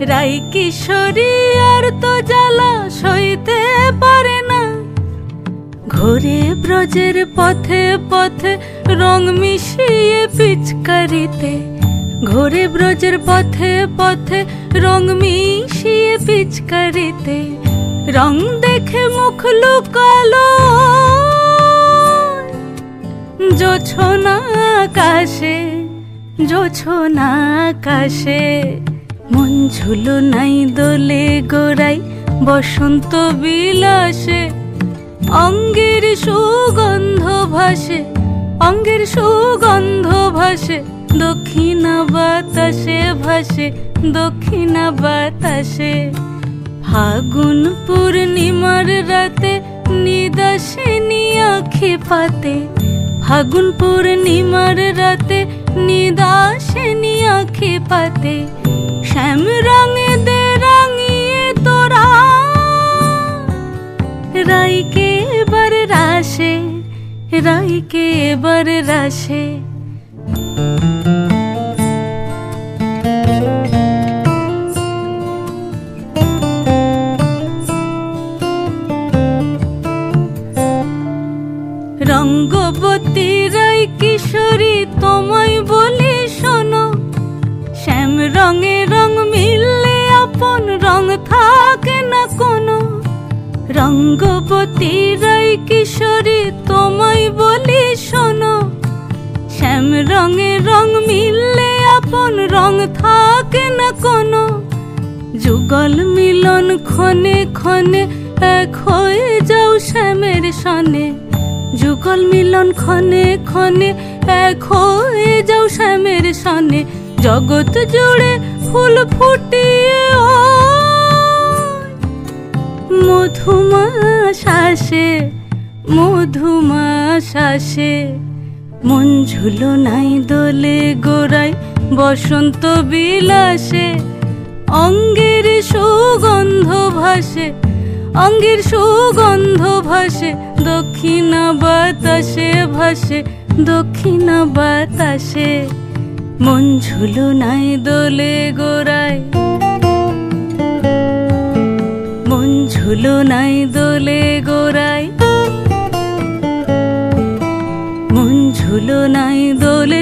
রাই কিশোরী আর তো জ্বালা সইতে পারে না। ঘোরে ব্রজের পথে পথে রং মিশিয়ে পিচকারিতে, ঘোরে ব্রজের পথে পথে রং মিশিয়ে পিচকারিতে। রং দেখে মুখ লুকালো জোছনা আকাশে, জোছনা আকাশে। মন ঝুলো নাই দোলে গোড়াই বসন্ত বিলাসে। অঙ্গের সুগন্ধ ভাসে, অঙ্গের সুগন্ধ ভাসে, দক্ষিণা বাতাসে ভাসে, দক্ষিণা বাতাসে। ফাগুন পূর্ণিমার রাতে নিদাসিনী আঁখি পাতে, ফাগুন পূর্ণিমার রাতে নিদাসিনী আঁখি পাতে। শ্যাম রঙে দে রাঙিয়ে তোরা রাইকে এবার রাশে, রাইকে এবার রাশে। রঙ্গবতী রাই কিশোরী তোমায় বলি শোনো, শ্যাম রঙে রং মিললে আপন রং থাকে না কোনো। রঙ্গবতী রাই কিশোরী তোমায় বলি শোনো, শ্যাম রঙে রং মিললে আপন রং থাকে না কোনো। যুগল মিলন ক্ষণে ক্ষণে এক হয়ে যাও শ্যামের সনে, যুগল মিলন ক্ষণে ক্ষণে এক হয়ে যাও শ্যামের সনে। জগৎ জুড়ে ফুল ফুটিয়ে মধুমাশাসে, মধুমাশাসে। মন ঝুলো নাই দোলে গোড়াই বসন্ত বিলাসে। অঙ্গের সুগন্ধ ভাসে, অঙ্গের সুগন্ধ ভাসে, দক্ষিণা বাতাসে ভাসে, দক্ষিণা বাতাসে। মন ঝুলো নাই দোলে গোড়ায়, মন ঝুলো নাই দোলে গোড়ায়, মন ঝুলো নাই দোলে